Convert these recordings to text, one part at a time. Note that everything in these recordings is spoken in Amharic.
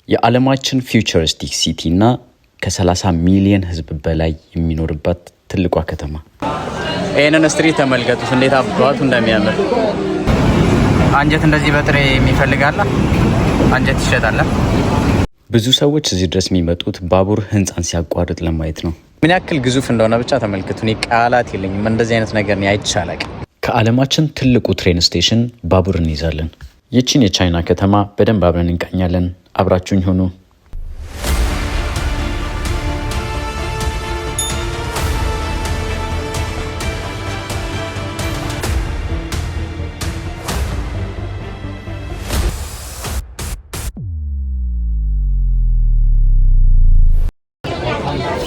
የዓለማችን ፊውቸሪስቲክ ሲቲ እና ከ30 ሚሊዮን ህዝብ በላይ የሚኖርባት ትልቋ ከተማ። ይሄንን ስትሪት ተመልከቱት እንዴት አባቱ እንደሚያምር። አንጀት እንደዚህ በጥሬ የሚፈልጋላ አንጀት ይሸጣል። ብዙ ሰዎች እዚህ ድረስ የሚመጡት ባቡር ህንፃን ሲያቋርጥ ለማየት ነው። ምን ያክል ግዙፍ እንደሆነ ብቻ ተመልከቱ። እኔ ቃላት የለኝም። እንደዚህ አይነት ነገር አይቻላል። ከዓለማችን ትልቁ ትሬን ስቴሽን ባቡር እንይዛለን። ይቺን የቻይና ከተማ በደንብ አብረን እንቃኛለን። አብራችሁኝ ሆኑ።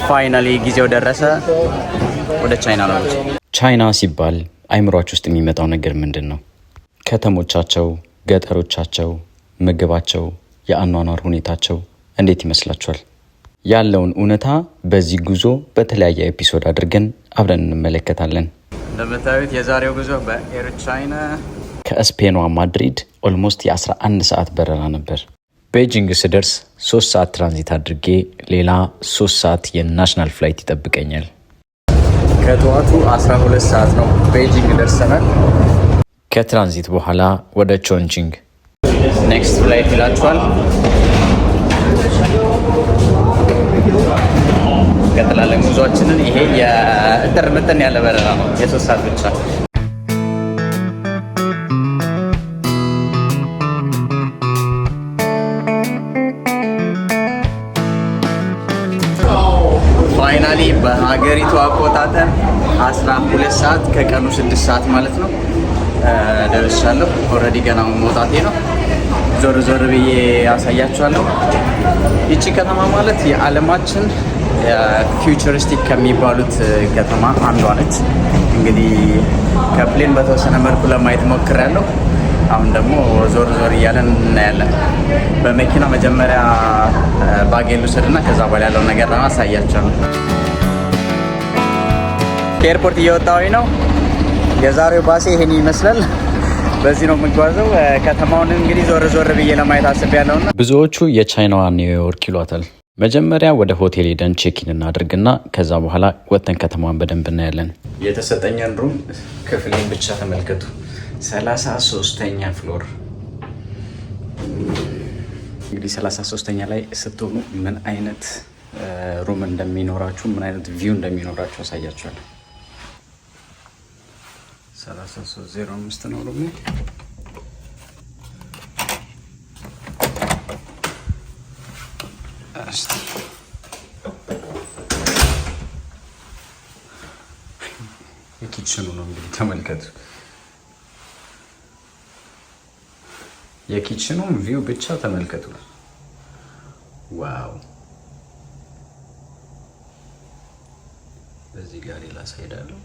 ፋይናሊ ጊዜው ደረሰ። ወደ ቻይና ነው። ቻይና ሲባል አይምሯችሁ ውስጥ የሚመጣው ነገር ምንድን ነው? ከተሞቻቸው፣ ገጠሮቻቸው፣ ምግባቸው፣ የአኗኗር ሁኔታቸው እንዴት ይመስላችኋል? ያለውን እውነታ በዚህ ጉዞ በተለያየ ኤፒሶድ አድርገን አብረን እንመለከታለን። እንደምታዩት የዛሬው ጉዞ በኤር ቻይና ከስፔኗ ማድሪድ ኦልሞስት የ11 ሰዓት በረራ ነበር። ቤጂንግ ስደርስ 3 ሰዓት ትራንዚት አድርጌ ሌላ 3 ሰዓት የናሽናል ፍላይት ይጠብቀኛል። ከጠዋቱ 12 ሰዓት ነው ቤጂንግ ደርሰናል። ከትራንዚት በኋላ ወደ ቾንቺንግ ኔክስት ፍላይት ይላችኋል። ቀጥላለን ጉዟችንን። ይሄ የእጥር ምጥን ያለ በረራ ነው፣ የ3 ሰዓት ብቻ። ፋይናሊ በሀገሪቱ አቆጣጠር 12 ሰዓት ከቀኑ 6 ሰዓት ማለት ነው ደርሻለሁ። ኦልሬዲ ገና መውጣቴ ነው። ዞር ዞር ብዬ ያሳያችኋለሁ። ይቺ ከተማ ማለት የዓለማችን ፊውቸሪስቲክ ከሚባሉት ከተማ አንዷ ነች። እንግዲህ ከፕሌን በተወሰነ መልኩ ለማየት ሞክሬያለሁ። አሁን ደግሞ ዞር ዞር እያለን እናያለን። በመኪና መጀመሪያ ባጌን ልውሰድና ከዛ በኋላ ያለውን ነገር ለማሳያችኋለሁ። ከኤርፖርት እየወጣሁኝ ነው። የዛሬው ባሴ ይሄን ይመስላል። በዚህ ነው የምጓዘው። ከተማውን እንግዲህ ዞር ዞር ብዬ ለማየት አስቤያለሁና ብዙዎቹ የቻይናዋ ኒውዮርክ ይሏታል። መጀመሪያ ወደ ሆቴል ሄደን ቼኪን እናድርግና ከዛ በኋላ ወጥተን ከተማዋን በደንብ እናያለን። የተሰጠኝን ሩም ክፍሌን ብቻ ተመልከቱ። 33ኛ ፍሎር። እንግዲህ 33ኛ ላይ ስትሆኑ ምን አይነት ሩም እንደሚኖራችሁ፣ ምን አይነት ቪው እንደሚኖራችሁ አሳያችኋለሁ። 3305 ነው ሩሙ። የኪችኑ ነው እንግዲህ ተመልከቱ። የኪችኑን ቪው ብቻ ተመልከቱ። ዋው! በዚህ ጋር ሌላ ሳይዳለሁ።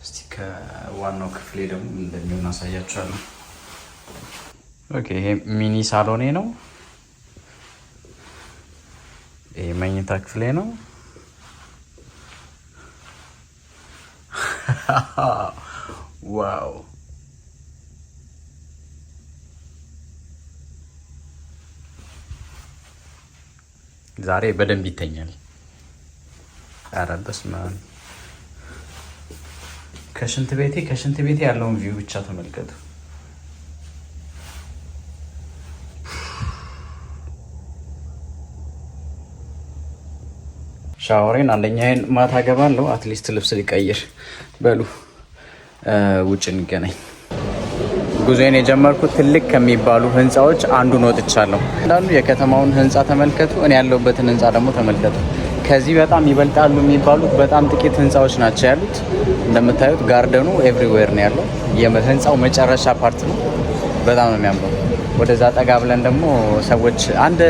እስቲ ከዋናው ክፍሌ ደግሞ እንደሚሆን አሳያችኋለሁ። ኦኬ፣ ይሄ ሚኒ ሳሎኔ ነው። ይሄ መኝታ ክፍሌ ነው። ዋው! ዛሬ በደንብ ይተኛል። ኧረ በስመ አብ! ከሽንት ቤቴ ያለውን ቪው ብቻ ተመልከቱ። ሻወሬን አንደኛዬን ማታ ገባለሁ። አትሊስት ልብስ ሊቀይር በሉ ውጭ እንገናኝ። ጉዞዬን የጀመርኩት ትልቅ ከሚባሉ ህንፃዎች አንዱን ወጥቻለሁ። አንዳንዱ የከተማውን ህንፃ ተመልከቱ፣ እኔ ያለሁበትን ህንፃ ደግሞ ተመልከቱ። ከዚህ በጣም ይበልጣሉ የሚባሉት በጣም ጥቂት ህንፃዎች ናቸው ያሉት። እንደምታዩት ጋርደኑ ኤቭሪዌር ነው ያለው። የህንፃው መጨረሻ ፓርት ነው። በጣም ነው የሚያምረው። ወደዛ ጠጋ ብለን ደግሞ ሰዎች አንድ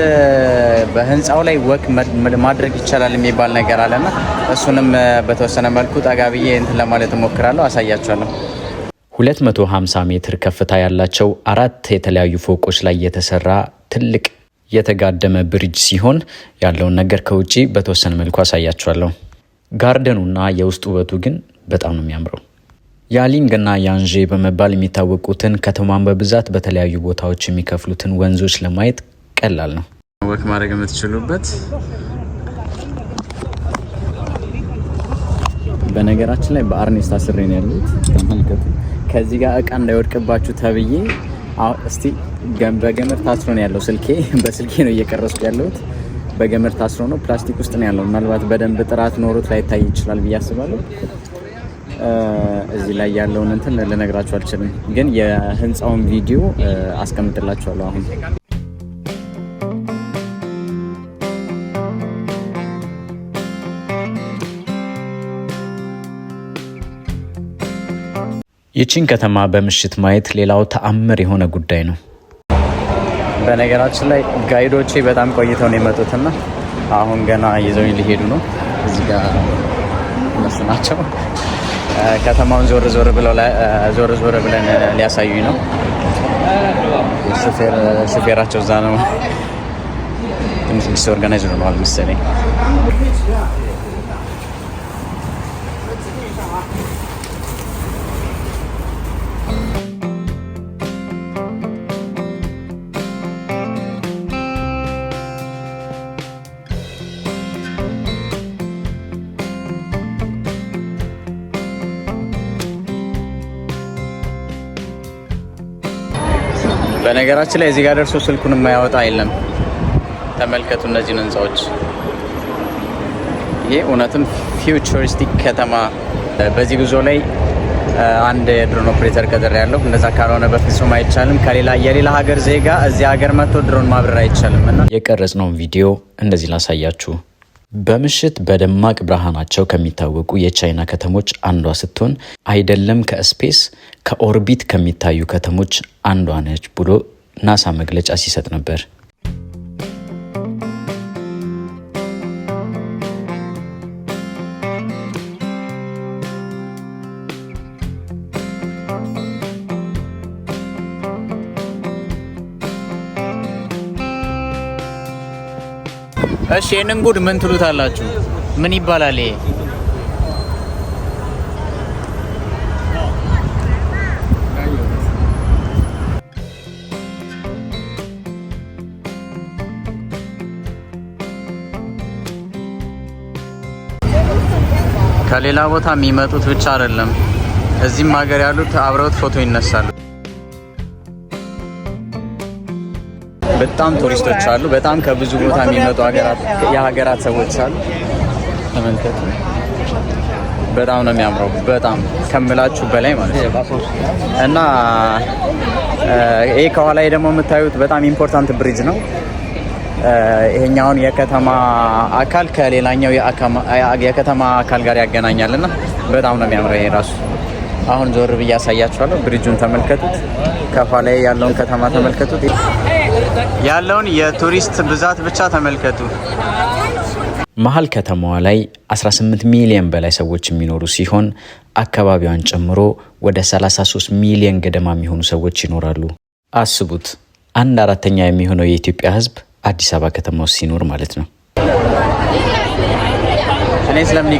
በህንፃው ላይ ወክ ማድረግ ይቻላል የሚባል ነገር አለና እሱንም በተወሰነ መልኩ ጠጋ ብዬ እንትን ለማለት እሞክራለሁ፣ አሳያችኋለሁ። 250 ሜትር ከፍታ ያላቸው 4 የተለያዩ ፎቆች ላይ የተሰራ ትልቅ የተጋደመ ብሪጅ ሲሆን ያለውን ነገር ከውጪ በተወሰነ መልኩ አሳያችኋለሁ። ጋርደኑና የውስጥ ውበቱ ግን በጣም ነው የሚያምረው። ያሊንግና ያንዤ በመባል የሚታወቁትን ከተማን በብዛት በተለያዩ ቦታዎች የሚከፍሉትን ወንዞች ለማየት ቀላል ነው። ወክ ማድረግ የምትችሉበት። በነገራችን ላይ በአርኔስት አስሬ ነው ያሉት። ተመልከቱ። ከዚህ ጋር እቃ እንዳይወድቅባችሁ ተብዬ እስቲ በገመድ ታስሮ ነው ያለው። በስልኬ ነው እየቀረስኩ ያለሁት። በገመድ ታስሮ ነው፣ ፕላስቲክ ውስጥ ነው ያለው። ምናልባት በደንብ ጥራት ኖሮት ላይታይ ይችላል ብዬ አስባለሁ። እዚህ ላይ ያለውን እንትን ልነግራችሁ አልችልም፣ ግን የህንፃውን ቪዲዮ አስቀምጥላችኋለሁ አሁን። ይቺን ከተማ በምሽት ማየት ሌላው ተአምር የሆነ ጉዳይ ነው። በነገራችን ላይ ጋይዶቼ በጣም ቆይተው ነው የመጡትና አሁን ገና ይዘውኝ ሊሄዱ ነው። እዚህ ጋር እነሱ ናቸው። ከተማውን ዞር ብለን ሊያሳዩኝ ነው። ሹፌራቸው እዛ ነው። ትንሽ ዲስኦርጋናይዝ ሆነዋል መሰለኝ። በነገራችን ላይ እዚህ ጋር ደርሶ ስልኩን የማያወጣ የለም። ተመልከቱ እነዚህን ህንፃዎች። ይሄ እውነትም ፊውቸሪስቲክ ከተማ። በዚህ ጉዞ ላይ አንድ የድሮን ኦፕሬተር ቀጥሬ ያለሁ። እንደዛ ካልሆነ በፍጹም አይቻልም። የሌላ ሀገር ዜጋ እዚህ ሀገር መጥቶ ድሮን ማብረር አይቻልም። እና የቀረጽነውን ቪዲዮ እንደዚህ ላሳያችሁ። በምሽት በደማቅ ብርሃናቸው ከሚታወቁ የቻይና ከተሞች አንዷ ስትሆን አይደለም ከስፔስ ከኦርቢት ከሚታዩ ከተሞች አንዷ ነች ብሎ ናሳ መግለጫ ሲሰጥ ነበር። እሺ የንን ጉድ ምን ትሉታላችሁ? ምን ይባላል ይሄ? ከሌላ ቦታ የሚመጡት ብቻ አይደለም፣ እዚህም ሀገር ያሉት አብረውት ፎቶ ይነሳሉ። በጣም ቱሪስቶች አሉ። በጣም ከብዙ ቦታ የሚመጡ የሀገራት ሰዎች አሉ። ተመልከቱ። በጣም ነው የሚያምረው፣ በጣም ከምላችሁ በላይ ማለት ነው። እና ይሄ ከኋላ ደግሞ የምታዩት በጣም ኢምፖርታንት ብሪጅ ነው። ይሄኛውን የከተማ አካል ከሌላኛው የከተማ አካል ጋር ያገናኛልና በጣም ነው የሚያምረው ይሄ ራሱ። አሁን ዞር ብዬ አሳያችኋለሁ። ብሪጁን ተመልከቱት። ከኋላ ያለውን ከተማ ተመልከቱት። ያለውን የቱሪስት ብዛት ብቻ ተመልከቱ። መሀል ከተማዋ ላይ 18 ሚሊዮን በላይ ሰዎች የሚኖሩ ሲሆን አካባቢዋን ጨምሮ ወደ 33 ሚሊዮን ገደማ የሚሆኑ ሰዎች ይኖራሉ። አስቡት፣ 1/4 የሚሆነው የኢትዮጵያ ሕዝብ አዲስ አበባ ከተማ ውስጥ ሲኖር ማለት ነው። እኔ ለምን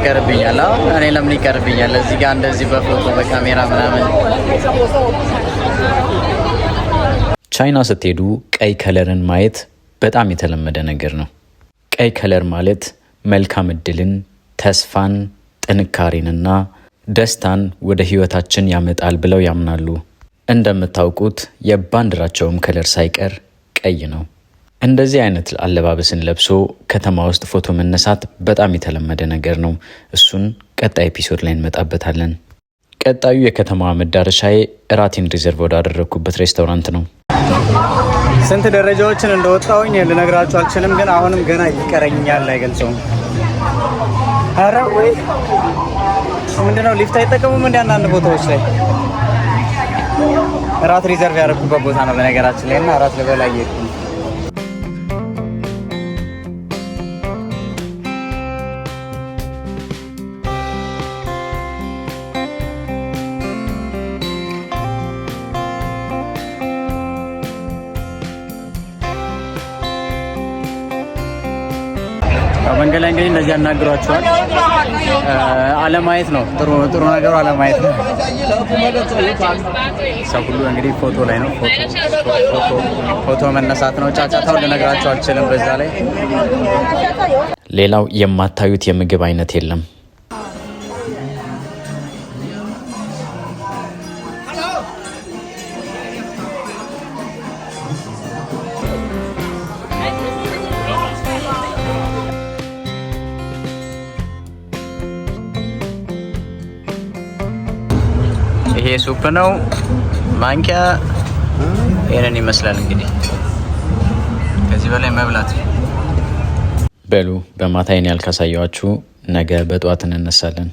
ይቀርብኛል? እዚህ ጋር እንደዚህ በፎቶ በካሜራ ምናምን። ቻይና ስትሄዱ ቀይ ከለርን ማየት በጣም የተለመደ ነገር ነው። ቀይ ከለር ማለት መልካም እድልን፣ ተስፋን፣ ጥንካሬንና ደስታን ወደ ህይወታችን ያመጣል ብለው ያምናሉ። እንደምታውቁት የባንዲራቸውም ከለር ሳይቀር ቀይ ነው። እንደዚህ አይነት አለባበስን ለብሶ ከተማ ውስጥ ፎቶ መነሳት በጣም የተለመደ ነገር ነው። እሱን ቀጣይ ኤፒሶድ ላይ እንመጣበታለን። ቀጣዩ የከተማዋ መዳረሻዬ እራቴን ሪዘርቭ ወዳደረግኩበት ሬስቶራንት ነው። ስንት ደረጃዎችን እንደወጣሁኝ ልነግራችሁ አልችልም፣ ግን አሁንም ገና ይቀረኛል። አይገልጸውም። ኧረ ወይ ምንድነው ሊፍት አይጠቀሙም እንደ አንዳንድ ቦታዎች ላይ። እራት ሪዘርቭ ያደረግኩበት ቦታ ነው በነገራችን ላይ እና እራት ልበላ እየሄድኩ ነው። መንገድ ላይ እንግዲህ እንደዚህ ያናግሯቸዋል። አለማየት ነው ጥሩ ነገሩ አለማየት ነው። ሰው ሁሉ እንግዲህ ፎቶ ላይ ነው። ፎቶ መነሳት ነው። ጫጫታውን ልነግራቸው አልችልም። በዛ ላይ ሌላው የማታዩት የምግብ አይነት የለም። ይሄ ሱፕ ነው። ማንኪያ ይሄንን ይመስላል። እንግዲህ ከዚህ በላይ መብላት በሉ። በማታ ይሄን ያልካሳያችሁ ነገ በጠዋት እንነሳለን።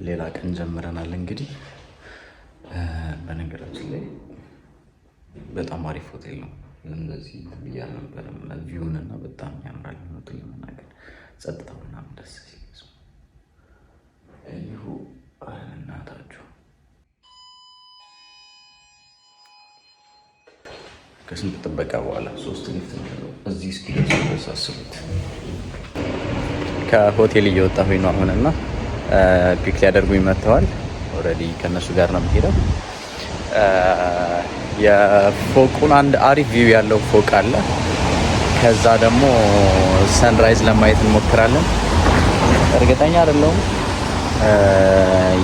ሌላ ቀን ጀምረናል። እንግዲህ በነገራችን ላይ በጣም አሪፍ ሆቴል ነው። እንደዚህ ብያል ነበር። ቪውን እና በጣም ያምራል። ሆቴል ለመናገር ጸጥታው ምናምን ደስ ሲል ይሁ እናታችሁ ከስንት ጥበቃ በኋላ 3 ሊፍት ነው እዚህ እስኪደርሱ ድረስ አስቡት። ከሆቴል እየወጣሁኝ ነው አሁን እና ፒክ ሊያደርጉኝ መጥተዋል። ኦልሬዲ ከእነሱ ጋር ነው የምሄደው። የፎቁን አንድ አሪፍ ቪው ያለው ፎቅ አለ። ከዛ ደግሞ ሰንራይዝ ለማየት እንሞክራለን። እርግጠኛ አይደለሁም፣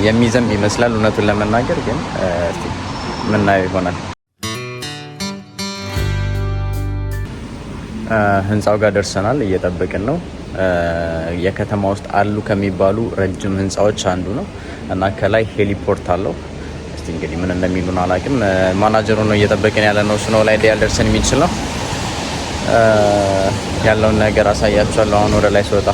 የሚዘንብ ይመስላል እውነቱን ለመናገር ግን ምናየው ይሆናል። ህንፃው ጋር ደርሰናል፣ እየጠበቅን ነው። የከተማ ውስጥ አሉ ከሚባሉ ረጅም ህንፃዎች አንዱ ነው እና ከላይ ሄሊፖርት አለው። እስቲ እንግዲህ ምን እንደሚሉን አላውቅም። ማናጀሩ ነው እየጠበቅን ያለ ነው። ስኖው ላይ ሊያደርሰን የሚችል ነው። ያለውን ነገር አሳያችኋለሁ አሁን ወደ ላይ ስወጣ።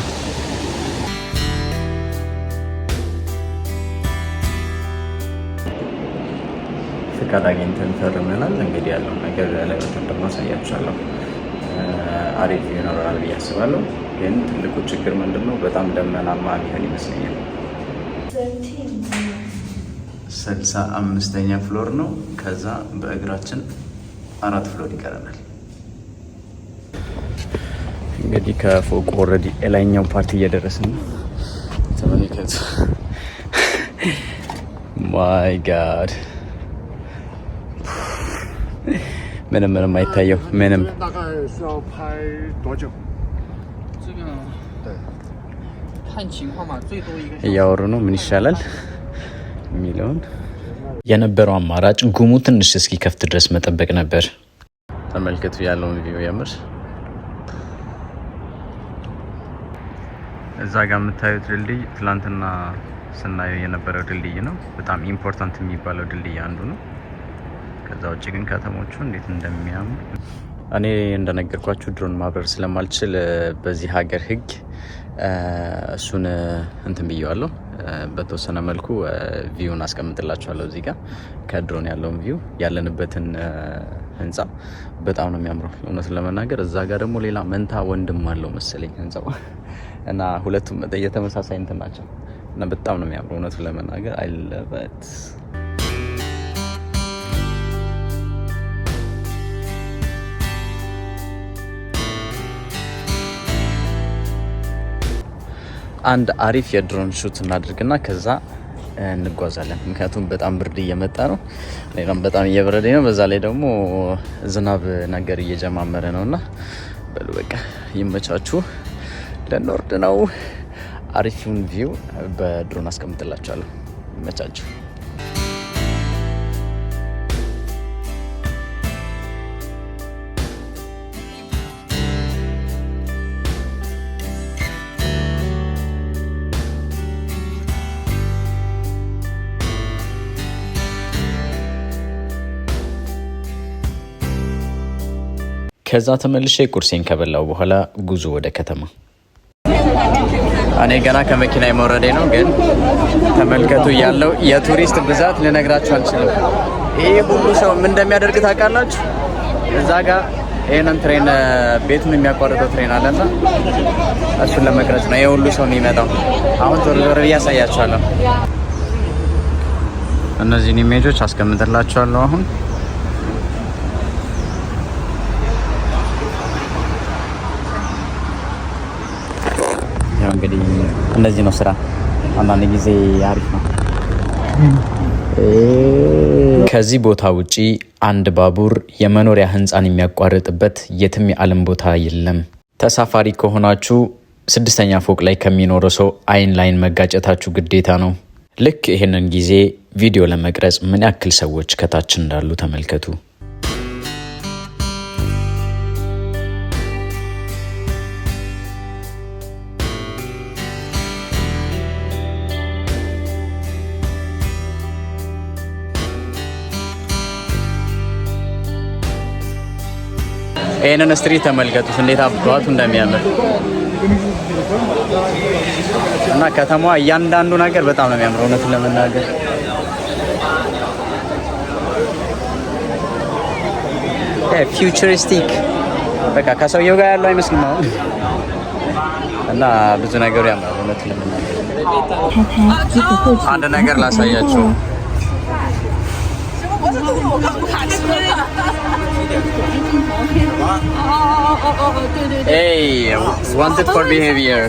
ፍቃድ አግኝተን ፈርመናል። እንግዲህ ያለውን ነገር ላይ ደግሞ አሳያችኋለሁ። አሪፍ ይኖራል ብዬ አስባለሁ። ግን ትልቁ ችግር ምንድነው? በጣም ደመናማ ሊሆን ይመስለኛል። 65ኛ ፍሎር ነው። ከዛ በእግራችን 4 ፍሎር ይቀረናል። እንግዲህ ከፎቁ ኦልሬዲ የላይኛው ፓርቲ እየደረስን ነው። ተመልከቱ። ማይ ጋድ ምንም አይታየው ምንም። እያወሩ ነው ምን ይሻላል የሚለውን። የነበረው አማራጭ ጉሙ ትንሽ እስኪከፍት ድረስ መጠበቅ ነበር። ተመልከቱ ያለውን ቪው ያምር። እዛ ጋር የምታዩት ድልድይ ትላንትና ስናየው የነበረው ድልድይ ነው። በጣም ኢምፖርታንት የሚባለው ድልድይ አንዱ ነው። ከዛ ውጭ ግን ከተሞቹ እንዴት እንደሚያምሩ። እኔ እንደነገርኳችሁ ድሮን ማብረር ስለማልችል በዚህ ሀገር ሕግ እሱን እንትን ብየዋለሁ። በተወሰነ መልኩ ቪውን አስቀምጥላችኋለሁ እዚህ ጋር ከድሮን ያለውን ቪው። ያለንበትን ህንፃ በጣም ነው የሚያምረው እውነቱን ለመናገር። እዛ ጋር ደግሞ ሌላ መንታ ወንድም አለው መሰለኝ ህንፃው እና ሁለቱም የተመሳሳይ እንትን ናቸው እና በጣም ነው የሚያምረው እውነቱን ለመናገር። አይለበት አንድ አሪፍ የድሮን ሹት እናድርግና ከዛ እንጓዛለን። ምክንያቱም በጣም ብርድ እየመጣ ነው፣ ሌላም በጣም እየበረደ ነው። በዛ ላይ ደግሞ ዝናብ ነገር እየጀማመረ ነውና በሉ በቃ ይመቻችሁ። ለኖርድ ነው። አሪፉን ቪው በድሮን አስቀምጥላችኋለሁ። ይመቻችሁ። ከዛ ተመልሼ ቁርሴን ከበላው በኋላ ጉዞ ወደ ከተማ። እኔ ገና ከመኪና የመውረዴ ነው፣ ግን ተመልከቱ ያለው የቱሪስት ብዛት ልነግራችሁ አልችልም። ይሄ ሁሉ ሰው ምን እንደሚያደርግ ታውቃላችሁ? እዛ ጋር ይሄንን ትሬን ቤቱን የሚያቋርጠው ትሬን አለና እሱን ለመቅረጽ ነው ይሄ ሁሉ ሰው የሚመጣው። አሁን ዞር ዞር ብዬ አሳያችኋለሁ። እነዚህን ኢሜጆች አስቀምጥላችኋለሁ አሁን። ያው እንግዲህ እንደዚህ ነው ስራ። አንዳንድ ጊዜ አሪፍ ነው። ከዚህ ቦታ ውጪ አንድ ባቡር የመኖሪያ ህንፃን የሚያቋርጥበት የትም የዓለም ቦታ የለም። ተሳፋሪ ከሆናችሁ 6ኛ ፎቅ ላይ ከሚኖረው ሰው አይን ላይን መጋጨታችሁ ግዴታ ነው። ልክ ይህንን ጊዜ ቪዲዮ ለመቅረጽ ምን ያክል ሰዎች ከታች እንዳሉ ተመልከቱ። ይህንን ስትሪት ተመልከቱት እንዴት አባቱ እንደሚያምር እና ከተማዋ እያንዳንዱ ነገር በጣም ነው የሚያምረው። እውነቱን ለመናገር ፊውቸሪስቲክ በቃ ከሰውየው ጋር ያለው አይመስልም አሁን እና ብዙ ነገሩ ያምራል። እውነቱን ለመናገር አንድ ነገር ላሳያችሁ። Hey, wanted for behavior.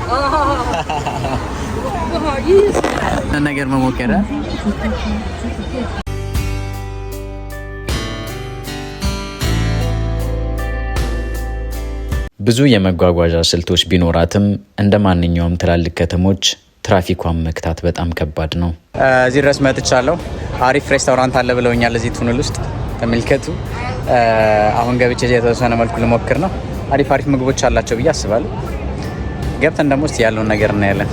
ነገር መሞከራ ብዙ የመጓጓዣ ስልቶች ቢኖራትም እንደ ማንኛውም ትላልቅ ከተሞች ትራፊኳን መክታት በጣም ከባድ ነው። እዚህ ድረስ መጥቻለሁ። አሪፍ ሬስቶራንት አለ ብለውኛል እዚህ ቱነል ውስጥ ተመልከቱ። አሁን ገብቼ የተወሰነ መልኩ ልሞክር ነው። አሪፍ ምግቦች አላቸው ብዬ አስባለሁ። ገብተን ደግሞ እስቲ ያለውን ነገር እናያለን።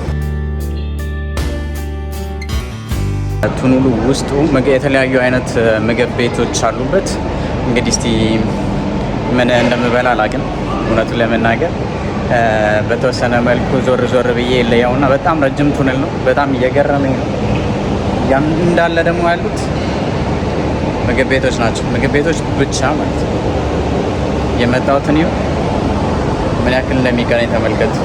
ቱነሉ ውስጡ የተለያዩ አይነት ምግብ ቤቶች አሉበት። እንግዲህ እስቲ ምን እንደምበላ አላውቅም እውነቱን ለመናገር። በተወሰነ መልኩ ዞር ዞር ብዬ ለያውና በጣም ረጅም ቱነል ነው። በጣም እየገረመኝ ነው። ያን እንዳለ ደግሞ ያሉት ምግብ ቤቶች ናቸው። ምግብ ቤቶች ብቻ ማለት ነው። የመጣሁትን ይኸው ምን ያክል እንደሚቀረኝ ተመልከቱ።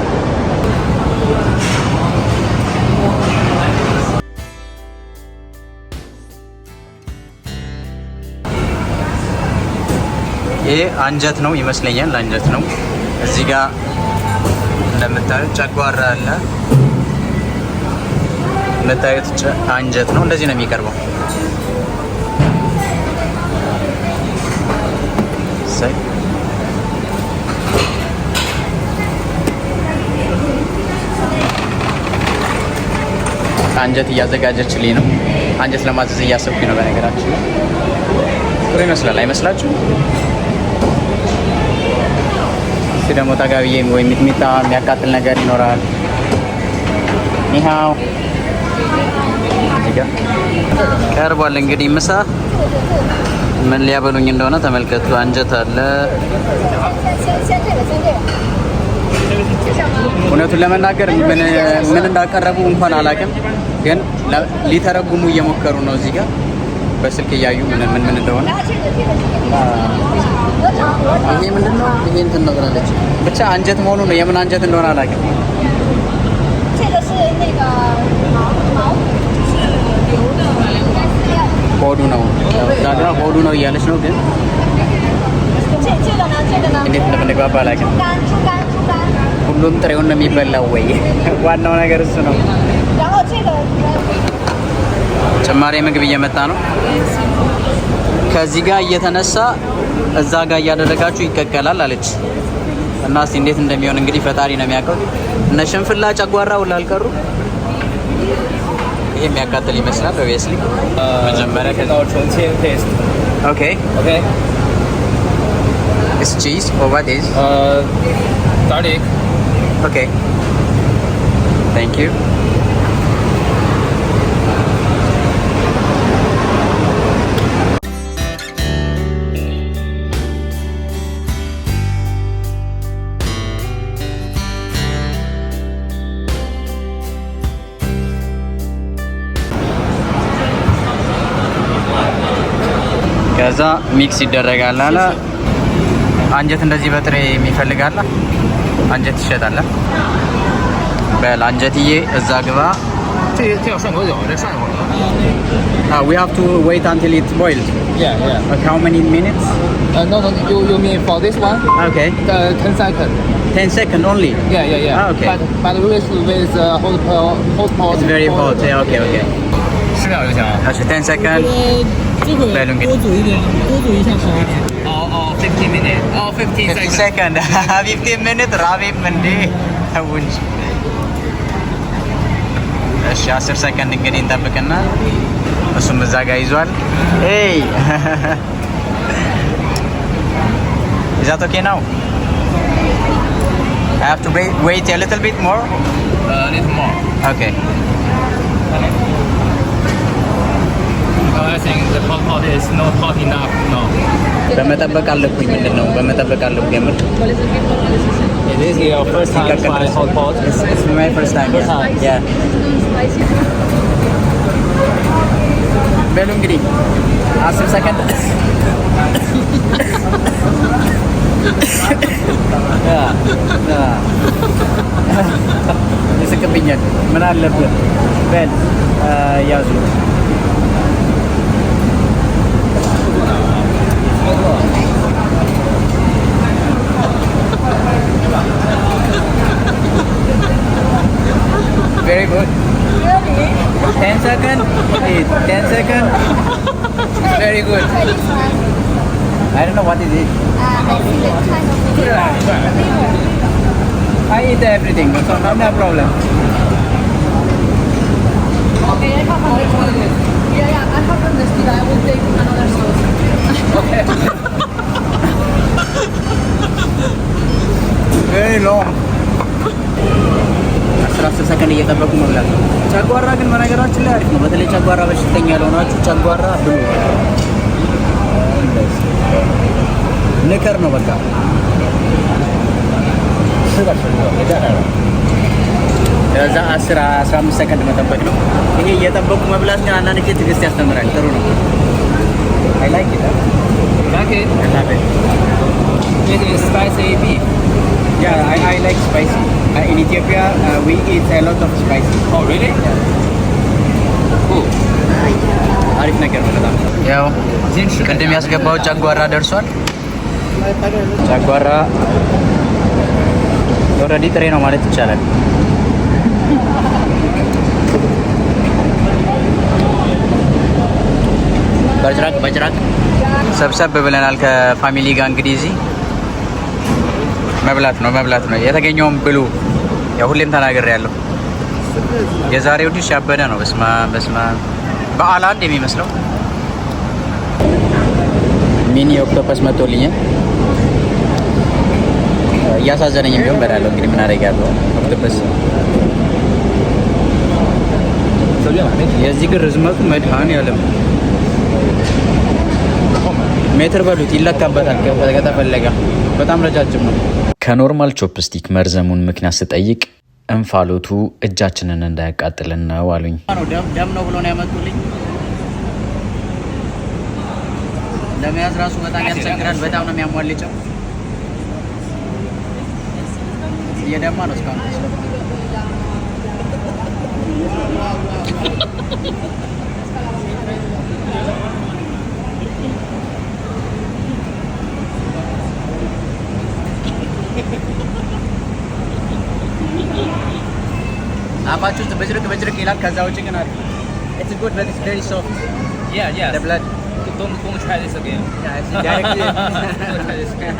ይሄ አንጀት ነው ይመስለኛል። አንጀት ነው። እዚህ ጋር እንደምታዩት ጨጓራ አለ። የምታዩት አንጀት ነው። እንደዚህ ነው የሚቀርበው። አንጀት እያዘጋጀችልኝ ነው። አንጀት ለማዘዝ እያሰብኩኝ ነው። በነገራችን ላይ ጥሩ ይመስላል አይመስላችሁ? እዚህ ደግሞ ጠጋብዬ ወይ ሚጥሚጣ የሚያቃጥል ነገር ይኖራል። ይኸው እዚህ ጋር ቀርቧል። እንግዲህ ምሳ ምን ሊያበሉኝ እንደሆነ ተመልከቱ። አንጀት አለ። እውነቱን ለመናገር ምን እንዳቀረቡ እንኳን አላውቅም፣ ግን ሊተረጉሙ እየሞከሩ ነው። እዚህ ጋር በስልክ እያዩ ምን እንደሆነ። ይሄ ምንድነው? ይሄ እንትን ነው ብላለች። ብቻ አንጀት መሆኑ ነው። የምን አንጀት እንደሆነ አላውቅም። ሆዱ ነው ዳግራ ሆዱ ነው እያለች ነው፣ ግን እንዴት እንደምንግባባ አላውቅም። ሁሉም ጥሬውን ነው የሚበላው ወይ? ዋናው ነገር እሱ ነው። ጭማሪ ምግብ እየመጣ ነው። ከዚህ ጋር እየተነሳ እዛ ጋር እያደረጋችሁ ይቀቀላል አለች እና እስቲ እንዴት እንደሚሆን እንግዲህ ፈጣሪ ነው የሚያውቀው። እነ ሽንፍላ ጨጓራ ሁሉ አልቀሩ። ይሄ የሚያቃጥል ይመስላል ኦብቪየስሊ። መጀመሪያ ቴስት ኦኬ Is cheese or what is? Garlic. Okay. Thank you. ከዛ ሚክስ ይደረጋል አለ። አንጀት እንደዚህ በጥሬ የሚፈልጋለ አንጀት ይሸጣል። በል አንጀትዬ እዛ ግባ 这要涮多久？得涮一会儿。We have to wait until it's boiled. Yeah, yeah. How many minutes? No, you mean for this one? Okay. 10 seconds. 10 seconds only. Yeah, yeah, yeah. Ah, okay. But with hot pot. It's very hot. Yeah, okay, okay. 10秒就行。还是10 seconds. 这个多煮一点，多煮一下好一点。哦，15 minutes. 哦，15 50 seconds. second. 15 minutes. Ravi Mandi. ውንጅ እሺ 10 ሰከንድ እንግዲህ እንጠብቅና እሱም እዛ ጋር ይዟል። ኤይ Is that okay now? I have to wait a little bit more? A little more. Okay. I think the hot pot is not hot enough. No. በመጠበቅ አለብኝ ምንድን ነው በመጠበቅ አለብኝ የምር It is your first time trying hot pot. It's my first time. First time. Yeah. በሉ እንግዲህ 10 ሰከንድ ይስቅብኛል። ምን አለብህ በል ያዙ Very good. 10 seconds. 10 seconds. Very good. I don't know what is it. I feel it kind of I eat everything, so no problem. Okay, I have understood. Yeah, I have understood. I will take another sauce. Okay. Very long. 10 ሰከንድ እየጠበቁ መብላት ነው። ጨጓራ ግን በነገራችን ላይ አሪፍ ነው። በተለይ ጨጓራ በሽተኛ ያልሆናችሁ ጨጓራ ብሉ። ንከር ነው በቃ። ከዛ 10-15 ሰከንድ መጠበቅ ነው። ይሄ እየጠበቁ መብላት ግን አንዳንድ ጊዜ ትዕግስት ያስተምራል። ጥሩ ነው። I like it. Like it? I love it. It is spicy beef. Yeah, I like spicy. In Ethiopia, we eat a lot of spicy. Oh, really? Yeah. Cool. አሪፍ ነገር ነው በጣም። ያው ቅድም ያስገባው ጨጓራ ደርሷል። ጨጓራ ኦልሬዲ ጥሬ ነው ማለት ይቻላል። በጭራቅ ሰብሰብ ብለናል ከፋሚሊ ጋር እንግዲህ እዚህ መብላት ነው። የተገኘውን ብሉ። ያው ሁሌም ተናግሬያለሁ። የዛሬው ዲሽ ያበደ ነው። በስማ በዓል አንድ የሚመስለው ሚኒ ኦክቶፐስ መጥቶልኛል። እያሳዘነኝም ቢሆን በላለሁ። እንግዲህ ምን አደርጋለሁ። ኦክቶፐስ የዚህ ግን ርዝመቱ መድኃኔዓለም ሜትር በሉት ይለካበታል ከተፈለገ። በጣም ረጃጅም ነው። ከኖርማል ቾፕስቲክ መርዘሙን ምክንያት ስጠይቅ እንፋሎቱ እጃችንን እንዳያቃጥልን ነው አሉኝ። ደም ነው ብሎ ነው ያመጡልኝ። ለመያዝ ራሱ በጣም ያስቸግራል። በጣም ነው የሚያሟልጨው። እየደማ ነው እስካሁን። አፋችሁ ውስጥ በጅርቅ ይላል። ከዛ ውጭ ግን አሪፍ። It's good but it's very soft. Yeah. The blood. Don't try this again. Yeah, it's directly. Don't try this again.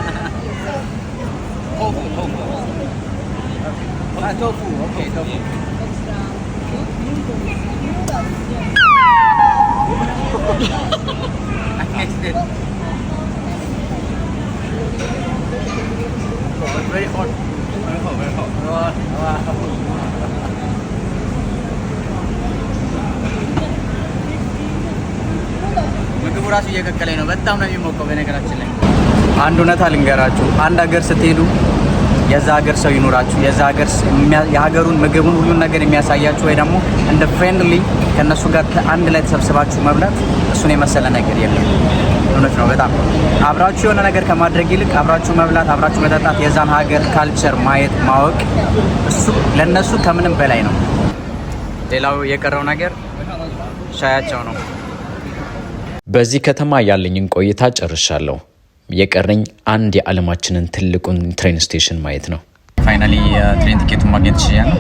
Tofu. Tofu. Okay, tofu. I mixed it. Oh, it's very hot. Very hot. Wow. ምግቡ ራሱ እየቀቀለኝ ነው። በጣም ነው የሚሞቀው። በነገራችን ላይ አንድ እውነታ ልንገራችሁ። አንድ ሀገር ስትሄዱ የዛ ሀገር ሰው ይኖራችሁ፣ የዛ ሀገር የሀገሩን ምግቡን ሁሉን ነገር የሚያሳያችሁ ወይ ደግሞ እንደ ፍሬንድሊ ከእነሱ ጋር አንድ ላይ ተሰብስባችሁ መብላት እሱን የመሰለ ነገር የለም። እውነት ነው። በጣም አብራችሁ የሆነ ነገር ከማድረግ ይልቅ አብራችሁ መብላት፣ አብራችሁ መጠጣት፣ የዛን ሀገር ካልቸር ማየት ማወቅ እሱ ለእነሱ ከምንም በላይ ነው። ሌላው የቀረው ነገር ሻያቸው ነው። በዚህ ከተማ ያለኝን ቆይታ ጨርሻለሁ። የቀረኝ አንድ የዓለማችንን ትልቁን ትሬን ስቴሽን ማየት ነው። ፋይናሊ ትሬን ቲኬቱን ማግኘት ይችላል።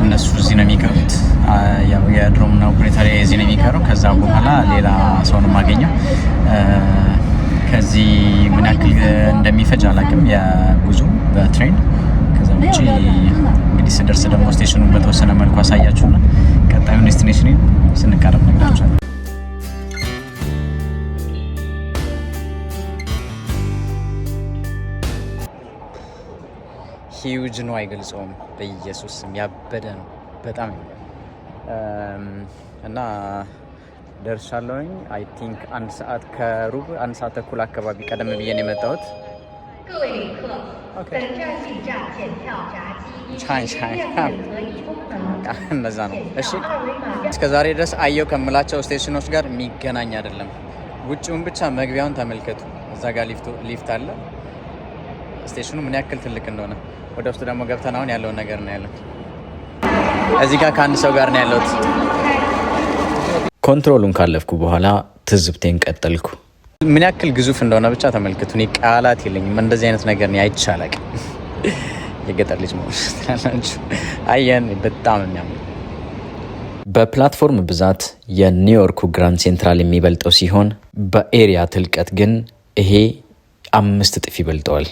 እነሱ እዚህ ነው የሚቀሩት። ያው የድሮምና ኦፕሬተር እዚህ ነው የሚቀረው። ከዛ በኋላ ሌላ ሰው ነው የማገኘው። ከዚህ ምን ያክል እንደሚፈጅ አላውቅም የጉዞ በትሬን። ከዛ ውጪ እንግዲህ ስደርስ ደግሞ ስቴሽኑን በተወሰነ መልኩ አሳያችሁና ቀጣዩን ዴስቲኔሽን ስንቃረብ ነግራችኋለሁ። ሂውጅ ነው፣ አይገልጸውም። በኢየሱስ ስም ያበደ ነው በጣም እና ደርሻለሁኝ። አይ ቲንክ 1 ሰዓት ከሩብ 1 ሰዓት ተኩል አካባቢ ቀደም ብዬ ነው የመጣሁት። እነዛ ነው። እሺ እስከዛሬ ድረስ አየው ከምላቸው ስቴሽኖች ጋር የሚገናኝ አይደለም። ውጭውን ብቻ መግቢያውን ተመልከቱ። እዛ ጋር ሊፍት አለ። ስቴሽኑ ምን ያክል ትልቅ እንደሆነ ወደ ውስጥ ደግሞ ገብተን አሁን ያለውን ነገር ነው ያለው። እዚህ ጋር ከአንድ ሰው ጋር ነው ያለሁት። ኮንትሮሉን ካለፍኩ በኋላ ትዝብቴን ቀጠልኩ። ምን ያክል ግዙፍ እንደሆነ ብቻ ተመልከቱ። እኔ ቃላት የለኝም። እንደዚህ አይነት ነገር ነው አይቻላቅ። የገጠር ልጅ ነው ትላላችሁ። አየን በጣም የሚያምር በፕላትፎርም ብዛት የኒውዮርኩ ግራንድ ሴንትራል የሚበልጠው ሲሆን በኤሪያ ትልቀት ግን ይሄ 5 እጥፍ ይበልጠዋል።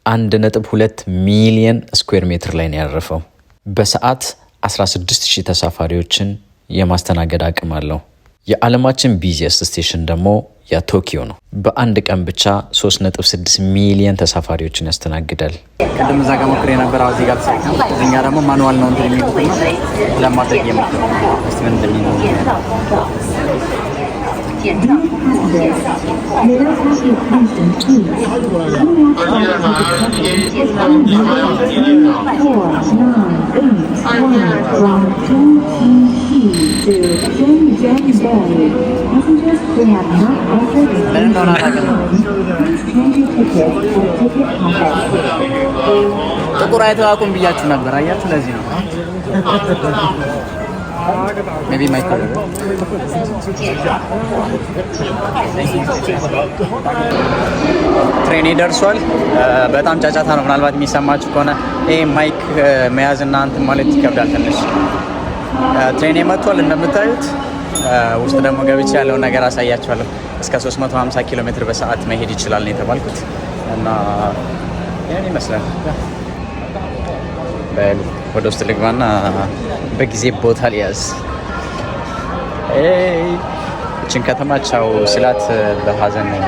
1.2 ሚሊየን ስኩዌር ሜትር ላይ ነው ያረፈው። በሰዓት 16000 ተሳፋሪዎችን የማስተናገድ አቅም አለው። የዓለማችን ቢዚየስት ስቴሽን ደግሞ የቶኪዮ ነው። በአንድ ቀን ብቻ 3.6 ሚሊየን ተሳፋሪዎችን ያስተናግዳል። ቅድም እዛ ጋር ሞክሬ ነበር። አሁን እዚህ ጋር ተሳካ። እዚህኛ ደግሞ ማኑዋል ነው እንትን የሚሉት ለማድረግ የሞክሩ እስቲ ምን እንደሚኖር ጥቁር አይተው አቁም ብያችሁ ነበር። አያችሁ ለዚህ ነው ሜቢ ማይክል ትሬኔ ደርሷል። በጣም ጫጫታ ነው። ምናልባት የሚሰማችሁ ከሆነ ይሄ ማይክ መያዝና እንትን ማለት ይከብዳል ትንሽ። ትሬኔ መጥቷል እንደምታዩት። ውስጥ ደግሞ ገብቼ ያለውን ነገር አሳያችኋለሁ። እስከ 350 ኪሎ ሜትር በሰዓት መሄድ ይችላል ነው የተባልኩት እና ያን ይመስላል። በሉ ወደ ውስጥ ልግባና በጊዜ ቦታ ሊያዝ። እችን ከተማ ቻው ስላት በሀዘን ነው።